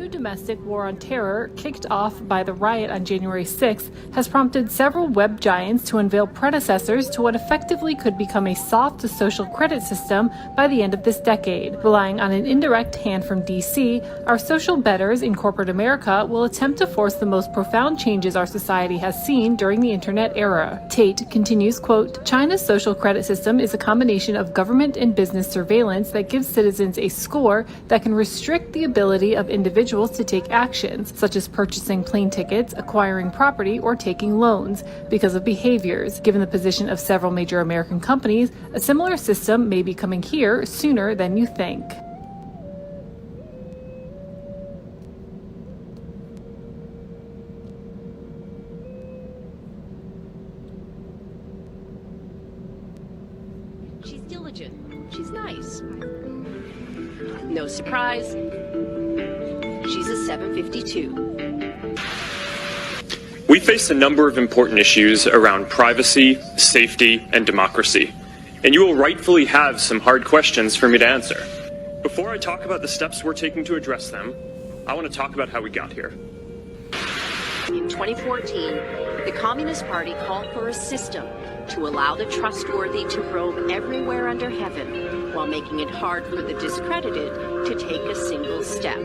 domestic war on terror, kicked off by the riot on January 6th, has prompted several web giants to unveil predecessors to what effectively could become a soft social credit system by the end of this decade. Relying on an indirect hand from DC, our social betters in corporate America will attempt to force the most profound changes our society has seen during the internet era. Tate continues, quote, China's social credit system is a combination of government and business surveillance that gives citizens a score that can restrict the ability of individuals to take actions, such as purchasing plane tickets, acquiring property, or taking loans, because of behaviors. Given the position of several major American companies, a similar system may be coming here sooner than you think. She's diligent. She's nice. No surprise. She's a 752. We face a number of important issues around privacy, safety, and democracy, and you will rightfully have some hard questions for me to answer. Before I talk about the steps we're taking to address them, I want to talk about how we got here. In 2014, the Communist Party called for a system to allow the trustworthy to roam everywhere under heaven, while making it hard for the discredited to take a single step.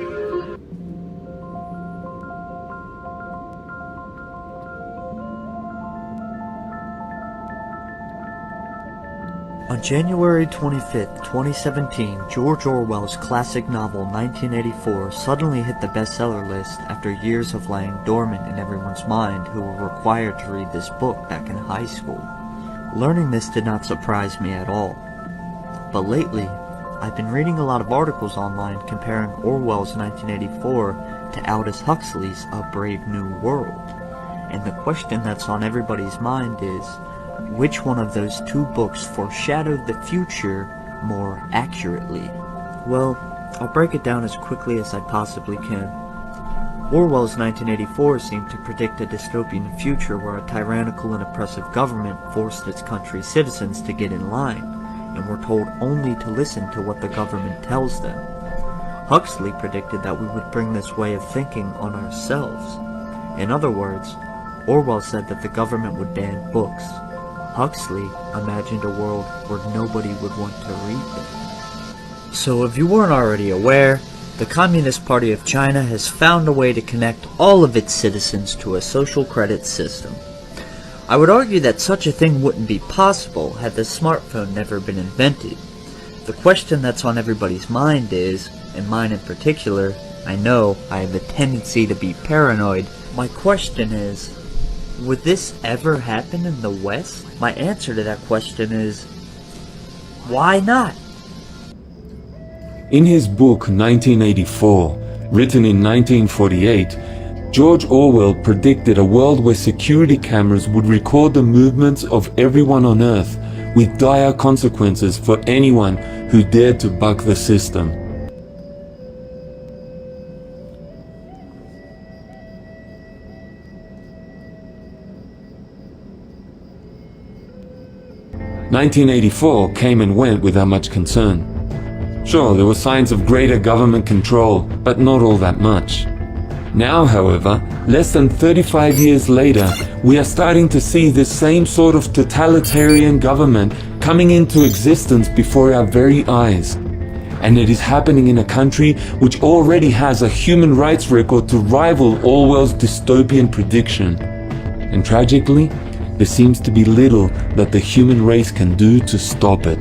On January 25, 2017, George Orwell's classic novel 1984 suddenly hit the bestseller list after years of laying dormant in everyone's mind who were required to read this book back in high school. Learning this did not surprise me at all. But lately, I've been reading a lot of articles online comparing Orwell's 1984 to Aldous Huxley's A Brave New World. And the question that's on everybody's mind is, which one of those two books foreshadowed the future more accurately? Well, I'll break it down as quickly as I possibly can. Orwell's 1984 seemed to predict a dystopian future where a tyrannical and oppressive government forced its country's citizens to get in line, and were told only to listen to what the government tells them. Huxley predicted that we would bring this way of thinking on ourselves. In other words, Orwell said that the government would ban books. Huxley imagined a world where nobody would want to read them. So if you weren't already aware, the Communist Party of China has found a way to connect all of its citizens to a social credit system. I would argue that such a thing wouldn't be possible had the smartphone never been invented. The question that's on everybody's mind is, and mine in particular, I know I have a tendency to be paranoid, my question is, would this ever happen in the West? My answer to that question is, why not? In his book 1984, written in 1948, George Orwell predicted a world where security cameras would record the movements of everyone on Earth, with dire consequences for anyone who dared to buck the system. "1984 came and went without much concern. Sure, there were signs of greater government control, but not all that much. Now, however, less than 35 years later, we are starting to see this same sort of totalitarian government coming into existence before our very eyes. And it is happening in a country which already has a human rights record to rival Orwell's dystopian prediction. And tragically, there seems to be little that the human race can do to stop it.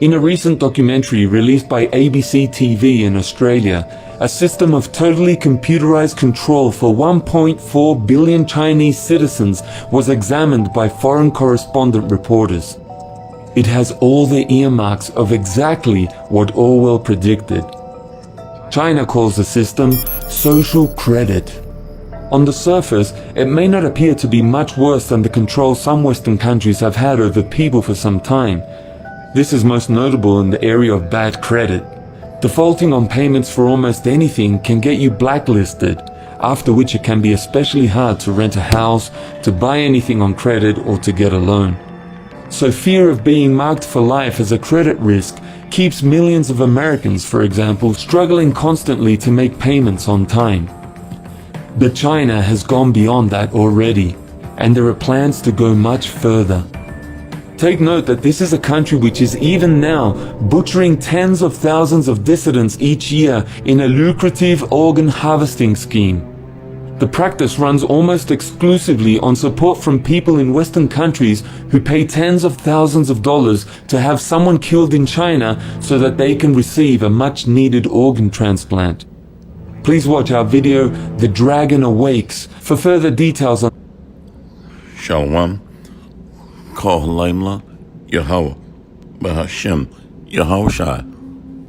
In a recent documentary released by ABC TV in Australia, a system of totally computerized control for 1.4 billion Chinese citizens was examined by foreign correspondent reporters. It has all the earmarks of exactly what Orwell predicted. China calls the system social credit. On the surface, it may not appear to be much worse than the control some Western countries have had over people for some time. This is most notable in the area of bad credit. Defaulting on payments for almost anything can get you blacklisted, after which it can be especially hard to rent a house, to buy anything on credit, or to get a loan. So fear of being marked for life as a credit risk keeps millions of Americans, for example, struggling constantly to make payments on time. But China has gone beyond that already, and there are plans to go much further. Take note that this is a country which is even now butchering tens of thousands of dissidents each year in a lucrative organ harvesting scheme. The practice runs almost exclusively on support from people in Western countries who pay tens of thousands of dollars to have someone killed in China so that they can receive a much-needed organ transplant. Please watch our video, The Dragon Awakes, for further details on Shalom. Call Laimla Yahweh Bahashem Yahushai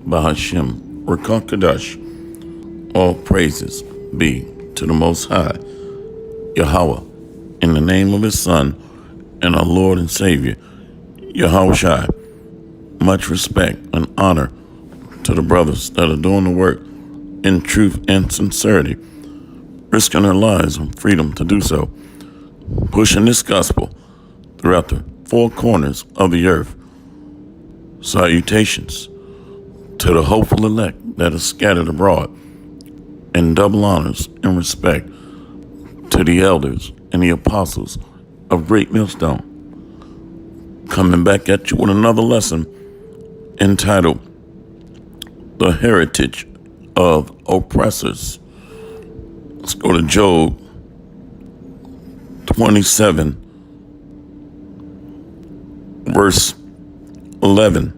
Bahashem Rakakadash. All praises be to the Most High Yahweh, in the name of His Son and our Lord and Savior Yahushai. Much respect and honor to the brothers that are doing the work in truth and sincerity, risking their lives and freedom to do so, pushing this gospel throughout the four corners of the earth. Salutations to the hopeful elect that is scattered abroad, and double honors and respect to the elders and the apostles of Great Millstone. Coming back at you with another lesson entitled The Heritage of Oppressors. Let's go to Job 27, verse 11.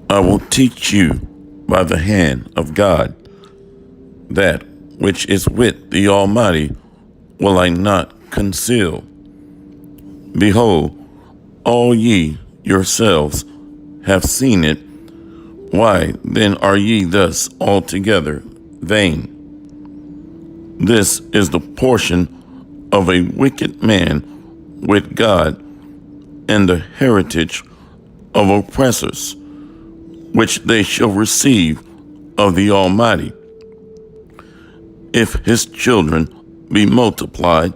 I will teach you by the hand of God, that which is with the Almighty will I not conceal. Behold, all ye yourselves have seen it. Why then are ye thus altogether vain? This is the portion of a wicked man with God, and the heritage of oppressors, which they shall receive of the Almighty. If his children be multiplied,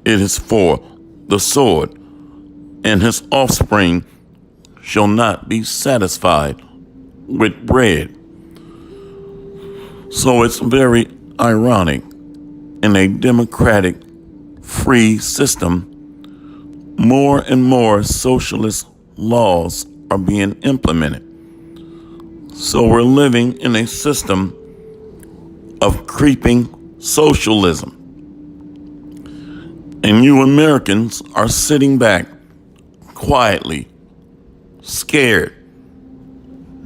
it is for the sword, and his offspring shall not be satisfied with bread. So it's very ironic, in a democratic, free system, more and more socialist laws are being implemented. So we're living in a system of creeping socialism. And you Americans are sitting back quietly, scared,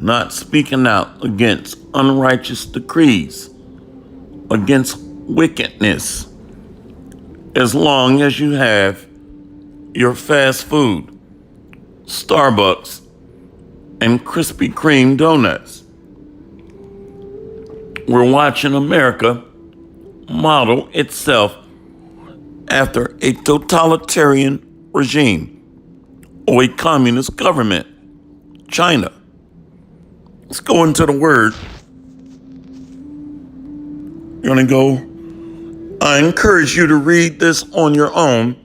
not speaking out against unrighteous decrees, against wickedness, as long as you have your fast food, Starbucks, and Krispy Kreme donuts. We're watching America model itself after a totalitarian regime or a communist government, China. Let's go into the word. You're going to go. I encourage you to read this on your own.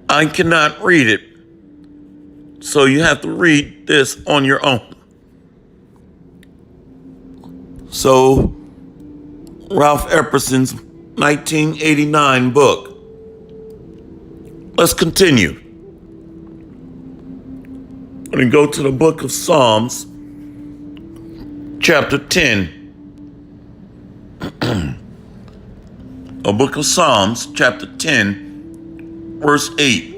I cannot read it, so you have to read this on your own. So, Ralph Epperson's 1989 book. Let's continue. I'm going to go to the book of Psalms, chapter 10. A book of Psalms, chapter 10, verse 8.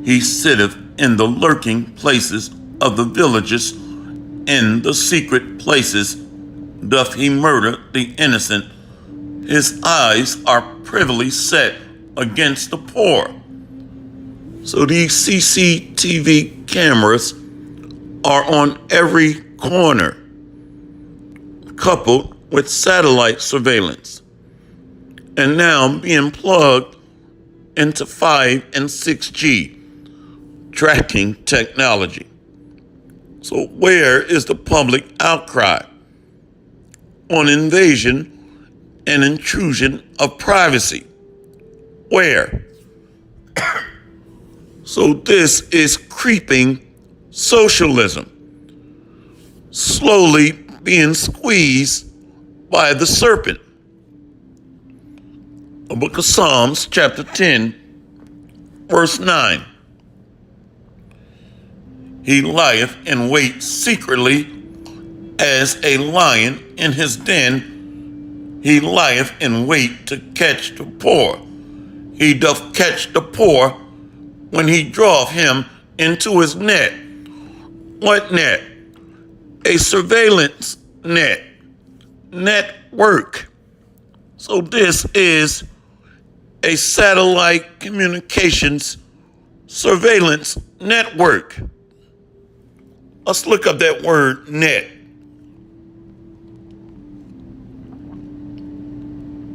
He sitteth in the lurking places of the villages, in the secret places doth he murder the innocent. His eyes are privily set against the poor. So these CCTV cameras are on every corner, coupled with satellite surveillance, and now being plugged into 5 and 6G tracking technology. So where is the public outcry on invasion and intrusion of privacy? Where? So this is creeping socialism, slowly being squeezed by the serpent. The book of Psalms, chapter 10, verse 9. He lieth in wait secretly as a lion in his den. He lieth in wait to catch the poor. He doth catch the poor when he draweth him into his net. What net? A surveillance net. Network. So this is a satellite communications surveillance network. Let's look up that word net.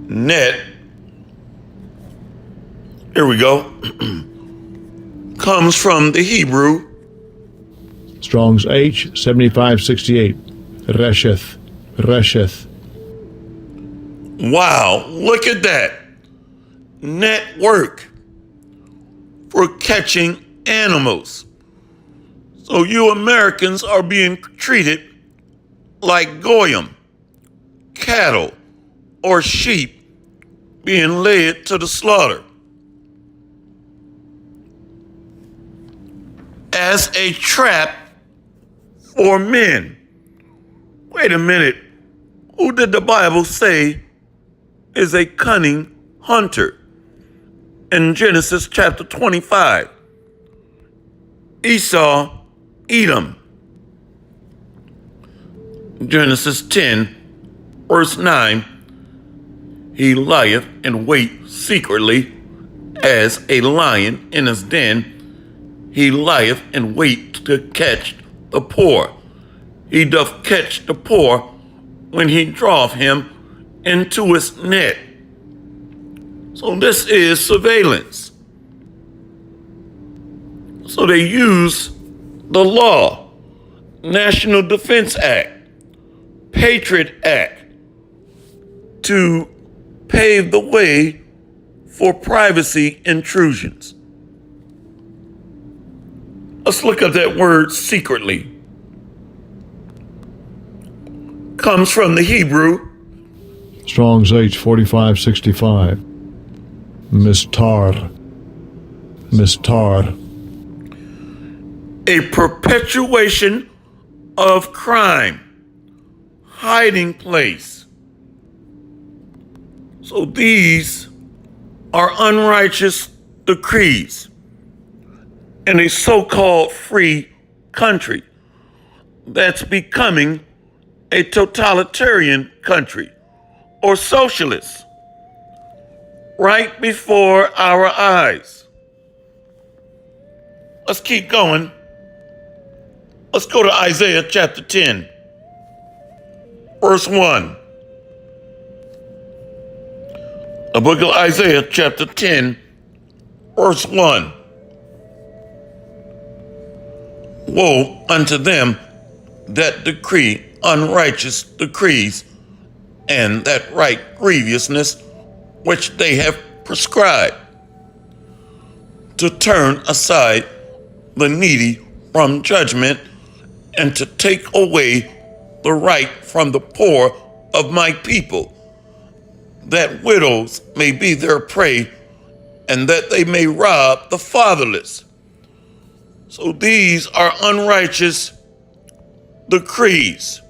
Net. Here we go. Comes from the Hebrew. Strong's H 7568. Resheth. Resheth. Wow, look at that. Network for catching animals. So you Americans are being treated like goyim, cattle or sheep being led to the slaughter. As a trap for men. Wait a minute. Who did the Bible say is a cunning hunter? In Genesis chapter 25. Esau, Edom. Genesis 10, verse 9. He lieth in wait secretly as a lion in his den. He lieth in wait to catch the poor. He doth catch the poor when he draweth him into his net. So this is surveillance. So they use the law, National Defense Act, Patriot Act, to pave the way for privacy intrusions. Let's look up that word secretly. Comes from the Hebrew. Strong's H 4565. Mistar. Mistar. A perpetuation of crime, hiding place. So these are unrighteous decrees in a so-called free country that's becoming a totalitarian country or socialist right before our eyes. Let's keep going. Let's go to Isaiah chapter 10, verse 1. The book of Isaiah chapter 10, verse 1. Woe unto them that decree unrighteous decrees, and that right grievousness which they have prescribed, to turn aside the needy from judgment, and to take away the right from the poor of my people, that widows may be their prey, and that they may rob the fatherless. So these are unrighteous decrees,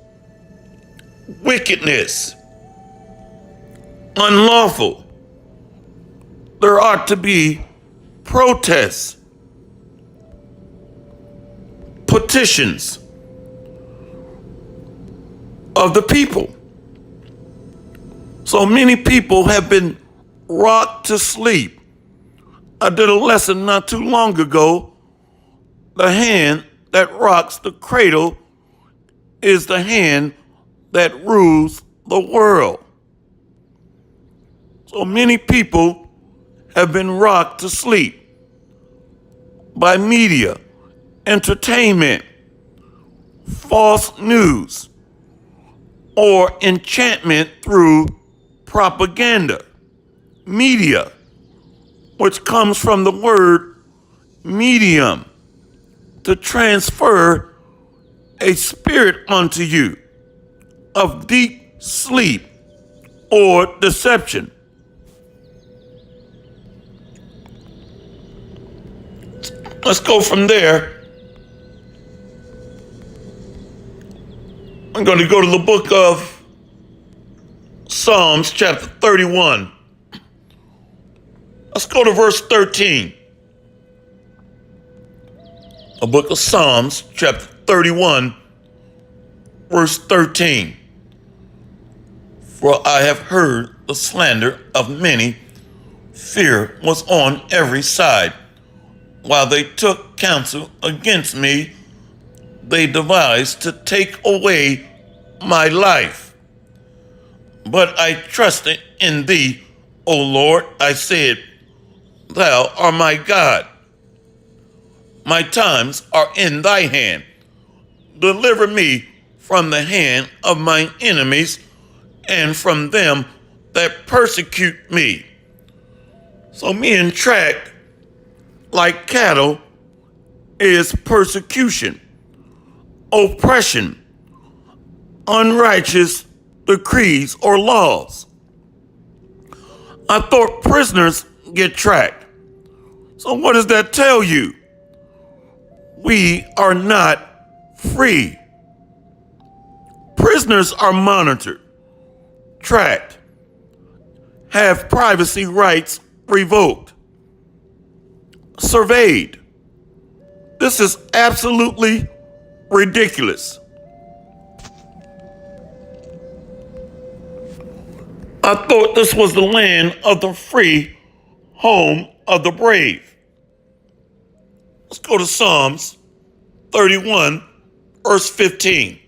wickedness, unlawful. There ought to be protests, petitions of the people. So many people have been rocked to sleep. I did a lesson not too long ago. The hand that rocks the cradle is the hand that rules the world. So many people have been rocked to sleep by media, entertainment, false news, or enchantment through propaganda, media, which comes from the word medium, to transfer a spirit unto you of deep sleep or deception. Let's go from there. I'm going to go to the book of Psalms, chapter 31. Let's go to verse 13. The book of Psalms, chapter 31, verse 13. For I have heard the slander of many, fear was on every side. While they took counsel against me, they devised to take away my life. But I trusted in thee, O Lord. I said, thou art my God. My times are in thy hand. Deliver me from the hand of mine enemies and from them that persecute me. So being tracked like cattle is persecution, oppression, unrighteous decrees or laws. I thought prisoners get tracked. So what does that tell you? We are not free. Prisoners are monitored, tracked, have privacy rights revoked, surveyed. This is absolutely ridiculous. I thought this was the land of the free, home of the brave. Let's go to Psalms 31, verse 15.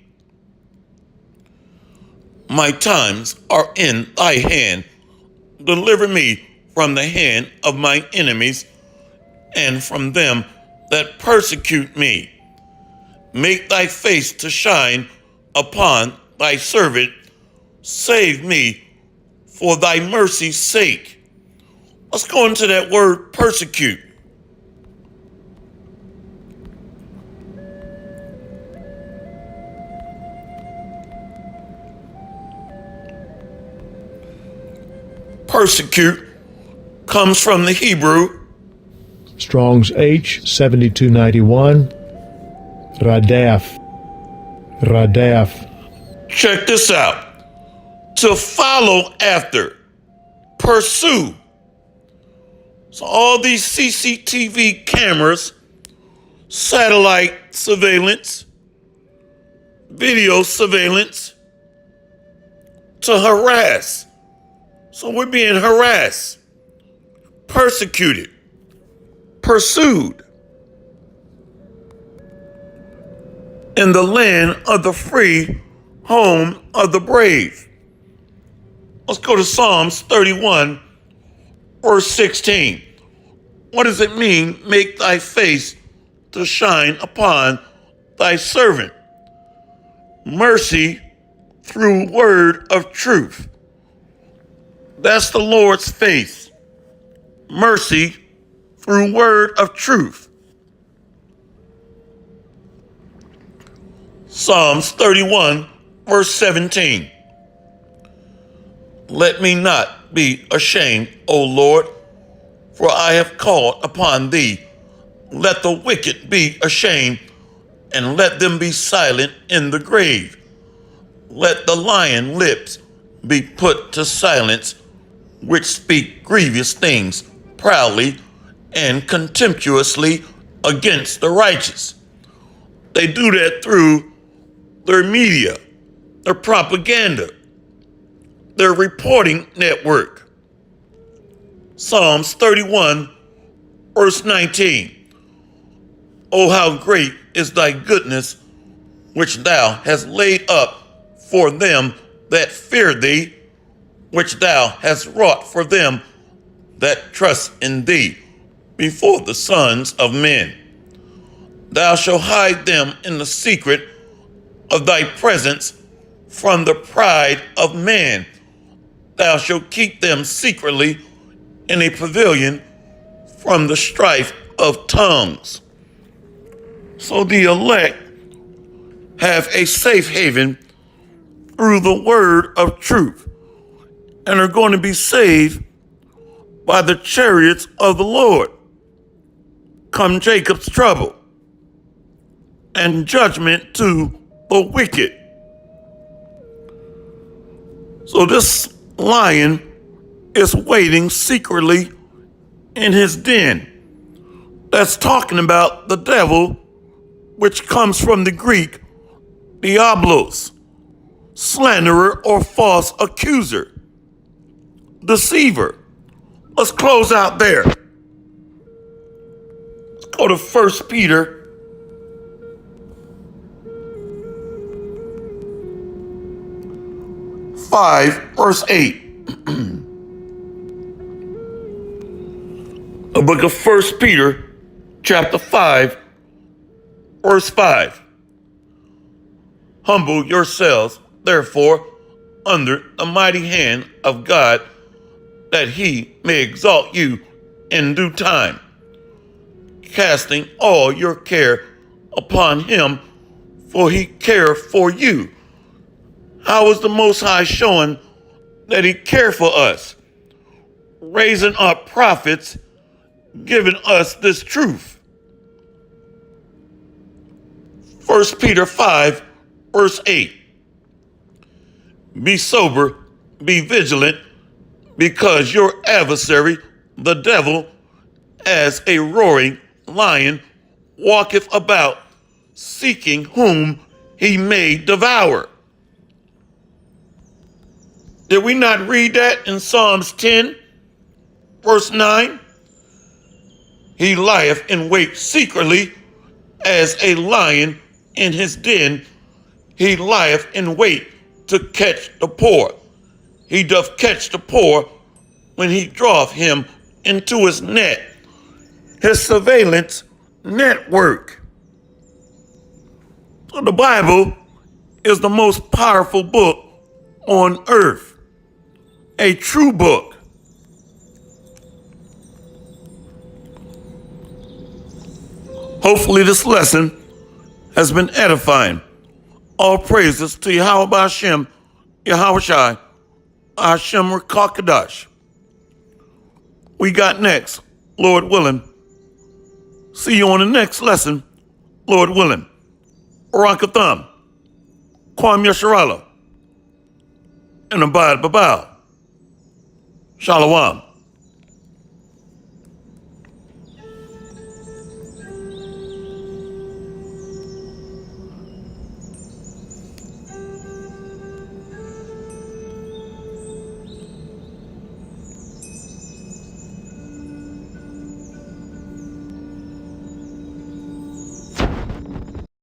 My times are in thy hand. Deliver me from the hand of my enemies and from them that persecute me. Make thy face to shine upon thy servant. Save me for thy mercy's sake. Let's go into that word persecute. Persecute comes from the Hebrew Strong's H 7291. Radaf. Check this out. To follow after, pursue. So all these CCTV cameras, satellite surveillance, video surveillance, to harass. So we're being harassed, persecuted, pursued in the land of the free, home of the brave. Let's go to Psalms 31, verse 16. What does it mean, make thy face to shine upon thy servant? Mercy through word of truth. That's the Lord's face. Mercy through word of truth. Psalms 31, verse 17. Let me not be ashamed, O Lord, for I have called upon thee. Let the wicked be ashamed, and let them be silent in the grave. Let the lion lips be put to silence, which speak grievous things proudly and contemptuously against the righteous. They do that through their media, their propaganda, their reporting network. Psalms 31, verse 19. Oh, how great is thy goodness, which thou hast laid up for them that fear thee, which thou hast wrought for them that trust in thee before the sons of men. Thou shalt hide them in the secret of thy presence from the pride of man. Thou shalt keep them secretly in a pavilion from the strife of tongues. So the elect have a safe haven through the word of truth and are going to be saved by the chariots of the Lord. Come Jacob's trouble and judgment to the wicked. So this lion is waiting secretly in his den. That's talking about the devil, which comes from the Greek diablos, slanderer or false accuser, deceiver. Let's close out there. Let's go to 1 Peter verse 8. The book of 1 Peter, chapter 5, verse 5. Humble yourselves, therefore, under the mighty hand of God, that he may exalt you in due time, casting all your care upon him, for he cared for you. How is the Most High showing that he cared for us? Raising up prophets, giving us this truth. 1 Peter 5, verse 8. Be sober, be vigilant, because your adversary, the devil, as a roaring lion, walketh about, seeking whom he may devour. Did we not read that in Psalms 10, verse 9? He lieth in wait secretly as a lion in his den. He lieth in wait to catch the poor. He doth catch the poor when he draweth him into his net, his surveillance network. So the Bible is the most powerful book on earth, a true book. Hopefully this lesson has been edifying. All praises to Yahweh Hashem, Yahweh Shai, Hashem Rakakadash. We got next, Lord willing. See you on the next lesson, Lord willing. Barakatham, Kwam Yasharala, and Abad Babao. Shalom.